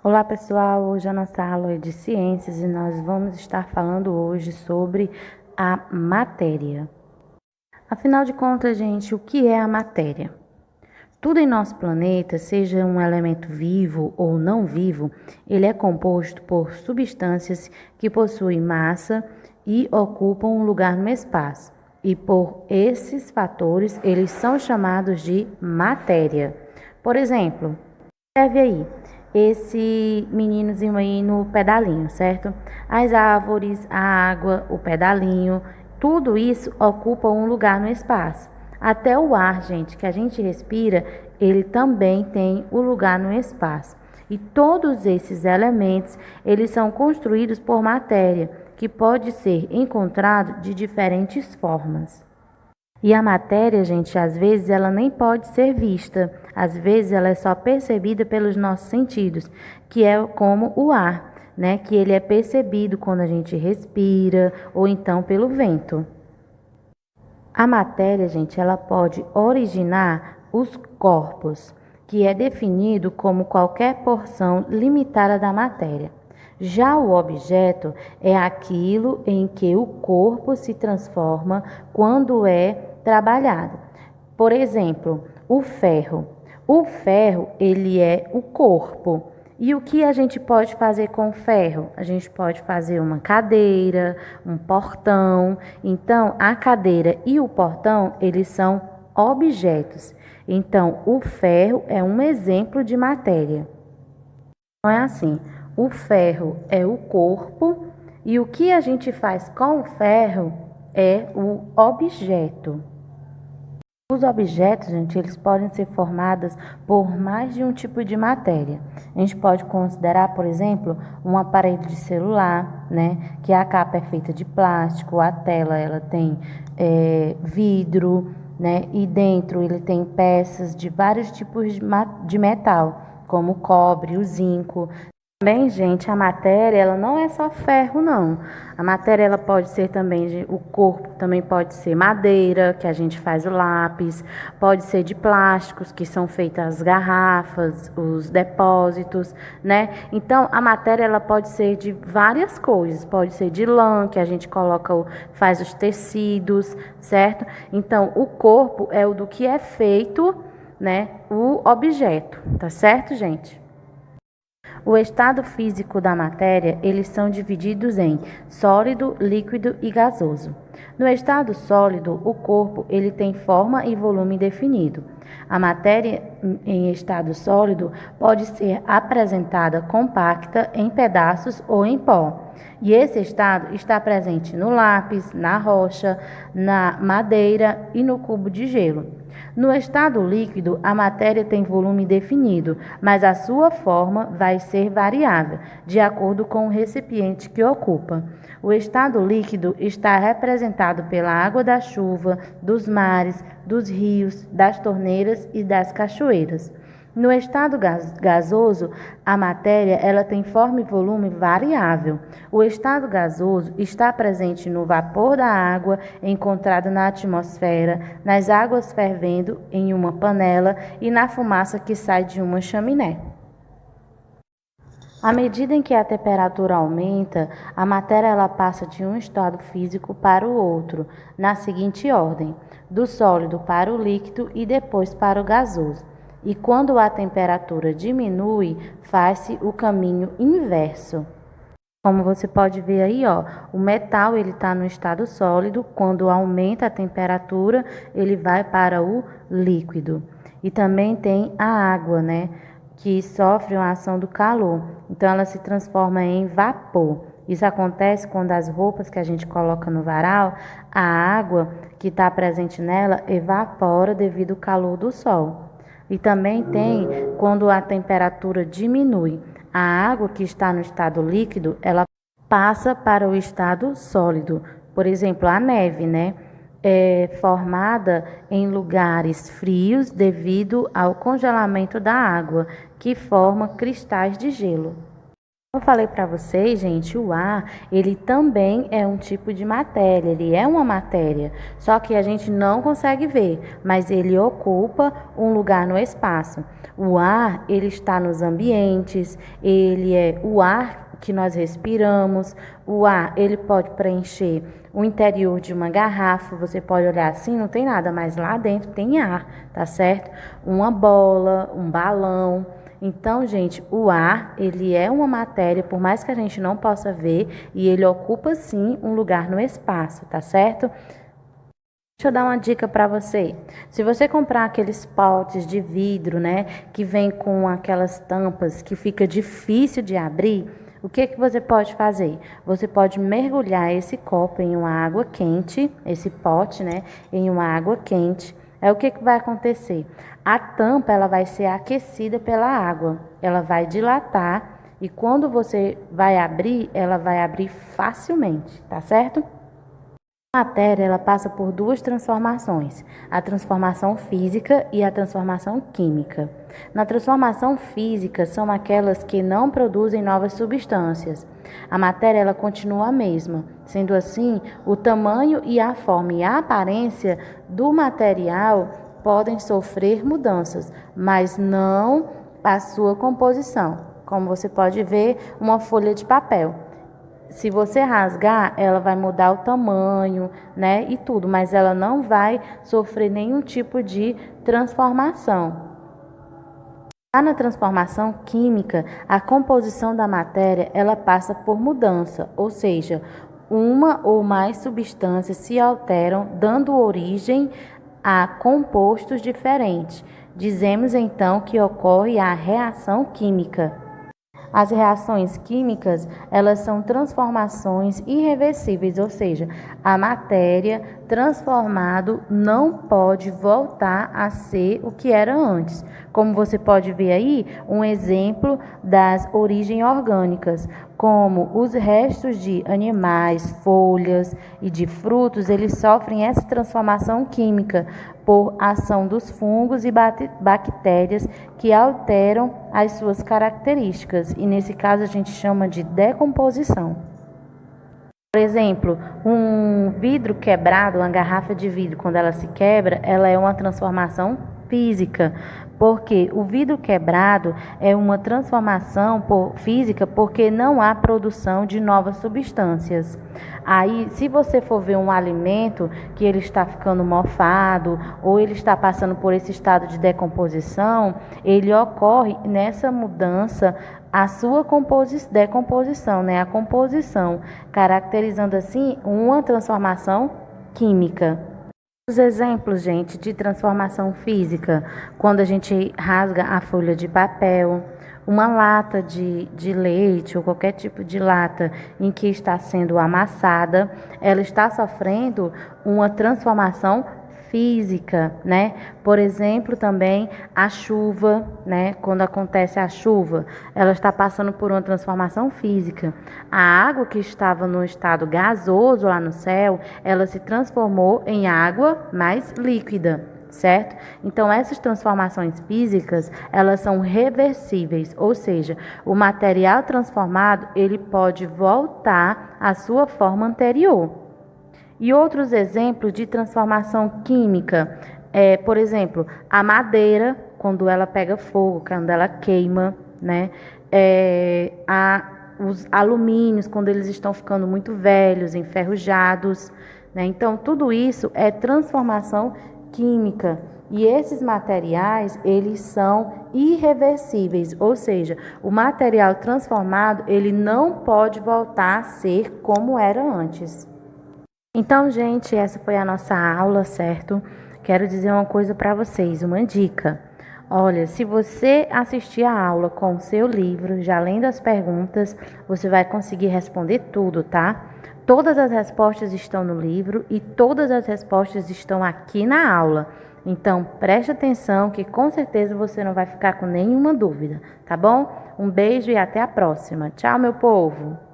Olá pessoal, hoje a nossa aula é de ciências e nós vamos estar falando hoje sobre a matéria. Afinal de contas, gente, o que é a matéria? Tudo em nosso planeta, seja um elemento vivo ou não vivo, ele é composto por substâncias que possuem massa e ocupam um lugar no espaço. E por esses fatores, eles são chamados de matéria. Por exemplo, observe aí esse meninozinho aí no pedalinho, certo? As árvores, a água, o pedalinho, tudo isso ocupa um lugar no espaço. Até o ar, gente, que a gente respira, ele também tem o lugar no espaço. E todos esses elementos, eles são construídos por matéria, que pode ser encontrado de diferentes formas. E a matéria, gente, às vezes ela nem pode ser vista, às vezes ela é só percebida pelos nossos sentidos, que é como o ar, né? Que ele é percebido quando a gente respira ou então pelo vento. A matéria, gente, ela pode originar os corpos, que é definido como qualquer porção limitada da matéria. Já o objeto é aquilo em que o corpo se transforma quando é trabalhado. Por exemplo, o ferro. O ferro, ele é o corpo. E o que a gente pode fazer com ferro? A gente pode fazer uma cadeira, um portão. Então, a cadeira e o portão, eles são objetos. Então, o ferro é um exemplo de matéria. Não é assim. O ferro é o corpo e o que a gente faz com o ferro é o objeto. Os objetos, gente, eles podem ser formados por mais de um tipo de matéria. A gente pode considerar, por exemplo, um aparelho de celular, né, que a capa é feita de plástico, a tela ela tem vidro, né, e dentro ele tem peças de vários tipos de metal, como o cobre, o zinco. Também, gente, a matéria, ela não é só ferro, não. A matéria, ela pode ser também, o corpo também pode ser madeira, que a gente faz o lápis, pode ser de plásticos, que são feitas as garrafas, os depósitos, né? Então, a matéria, ela pode ser de várias coisas, pode ser de lã, que a gente coloca, faz os tecidos, certo? Então, o corpo é o do que é feito, né, o objeto, tá certo, gente? O estado físico da matéria, eles são divididos em sólido, líquido e gasoso. No estado sólido, o corpo ele tem forma e volume definido. A matéria em estado sólido pode ser apresentada compacta em pedaços ou em pó. E esse estado está presente no lápis, na rocha, na madeira e no cubo de gelo. No estado líquido, a matéria tem volume definido, mas a sua forma vai ser variável, de acordo com o recipiente que ocupa. O estado líquido está representado pela água da chuva, dos mares, dos rios, das torneiras e das cachoeiras. No estado gasoso, a matéria ela tem forma e volume variável. O estado gasoso está presente no vapor da água encontrado na atmosfera, nas águas fervendo em uma panela e na fumaça que sai de uma chaminé. À medida em que a temperatura aumenta, a matéria ela passa de um estado físico para o outro, na seguinte ordem: do sólido para o líquido e depois para o gasoso. E quando a temperatura diminui, faz-se o caminho inverso. Como você pode ver aí, ó, o metal ele está no estado sólido, quando aumenta a temperatura, ele vai para o líquido. E também tem a água, né, que sofre uma ação do calor, então ela se transforma em vapor. Isso acontece quando as roupas que a gente coloca no varal, a água que está presente nela evapora devido ao calor do sol. E também tem quando a temperatura diminui. A água que está no estado líquido, ela passa para o estado sólido. Por exemplo, a neve, né? É formada em lugares frios devido ao congelamento da água, que forma cristais de gelo. Eu falei para vocês, gente, o ar, ele também é um tipo de matéria, ele é uma matéria, só que a gente não consegue ver, mas ele ocupa um lugar no espaço. O ar, ele está nos ambientes, ele é o ar que nós respiramos, o ar, ele pode preencher o interior de uma garrafa, você pode olhar assim, não tem nada, mas lá dentro tem ar, tá certo? Uma bola, um balão. Então, gente, o ar, ele é uma matéria, por mais que a gente não possa ver, e ele ocupa sim um lugar no espaço, tá certo? Deixa eu dar uma dica para você. Se você comprar aqueles potes de vidro, né, que vem com aquelas tampas que fica difícil de abrir, o que que você pode fazer? Você pode mergulhar esse copo em uma água quente, esse pote, né, em uma água quente. É o que que vai acontecer? A tampa, ela vai ser aquecida pela água. Ela vai dilatar e quando você vai abrir, ela vai abrir facilmente, tá certo? A matéria, ela passa por duas transformações, a transformação física e a transformação química. Na transformação física, são aquelas que não produzem novas substâncias. A matéria, ela continua a mesma. Sendo assim, o tamanho e a forma e a aparência do material podem sofrer mudanças, mas não a sua composição. Como você pode ver, uma folha de papel. Se você rasgar, ela vai mudar o tamanho, né, e tudo, mas ela não vai sofrer nenhum tipo de transformação. Já na transformação química, a composição da matéria, ela passa por mudança, ou seja, uma ou mais substâncias se alteram, dando origem a compostos diferentes. Dizemos então que ocorre a reação química. As reações químicas, elas são transformações irreversíveis, ou seja, a matéria transformado não pode voltar a ser o que era antes. Como você pode ver aí, um exemplo das origens orgânicas, como os restos de animais, folhas e de frutos, eles sofrem essa transformação química por ação dos fungos e bactérias que alteram as suas características, e nesse caso a gente chama de decomposição. Por exemplo, um vidro quebrado, uma garrafa de vidro, quando ela se quebra, ela é uma transformação física, porque o vidro quebrado é uma transformação física porque não há produção de novas substâncias. Aí, se você for ver um alimento que ele está ficando mofado ou ele está passando por esse estado de decomposição, ele ocorre nessa mudança a sua decomposição, né? A composição, caracterizando assim uma transformação química. Os exemplos, gente, de transformação física, quando a gente rasga a folha de papel, uma lata de leite ou qualquer tipo de lata em que está sendo amassada, ela está sofrendo uma transformação física, né? Por exemplo, também a chuva, né? Quando acontece a chuva, ela está passando por uma transformação física. A água que estava no estado gasoso lá no céu, ela se transformou em água mais líquida, certo? Então, essas transformações físicas, elas são reversíveis, ou seja, o material transformado, ele pode voltar à sua forma anterior. E outros exemplos de transformação química, por exemplo, a madeira, quando ela pega fogo, quando ela queima, né? Os alumínios, quando eles estão ficando muito velhos, enferrujados, né? Então, tudo isso é transformação química. E esses materiais, eles são irreversíveis, ou seja, o material transformado, ele não pode voltar a ser como era antes. Então, gente, essa foi a nossa aula, certo? Quero dizer uma coisa para vocês, uma dica. Olha, se você assistir a aula com o seu livro, já lendo as perguntas, você vai conseguir responder tudo, tá? Todas as respostas estão no livro e todas as respostas estão aqui na aula. Então, preste atenção que com certeza você não vai ficar com nenhuma dúvida, tá bom? Um beijo e até a próxima. Tchau, meu povo!